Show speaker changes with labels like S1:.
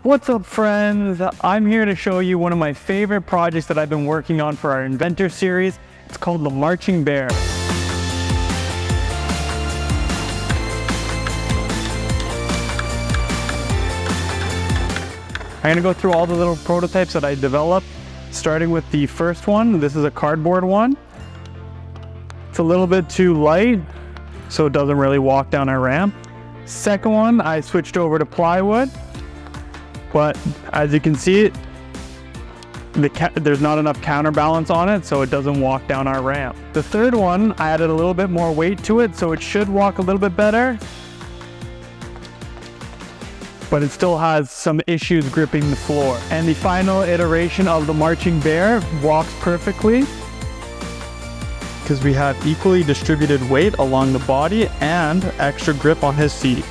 S1: What's up, friends? I'm here to show you one of my favorite projects that I've been working on for our Inventor series. It's called the Marching Bear. I'm gonna go through all the little prototypes that I developed, starting with the first one. This is a cardboard one. It's a little bit too light, so it doesn't really walk down our ramp. Second one, I switched over to plywood. But as you can see, there's not enough counterbalance on it, so it doesn't walk down our ramp. The third one, I added a little bit more weight to it, so it should walk a little bit better. But it still has some issues gripping the floor. And the final iteration of the Marching Bear walks perfectly because we have equally distributed weight along the body and extra grip on his seat.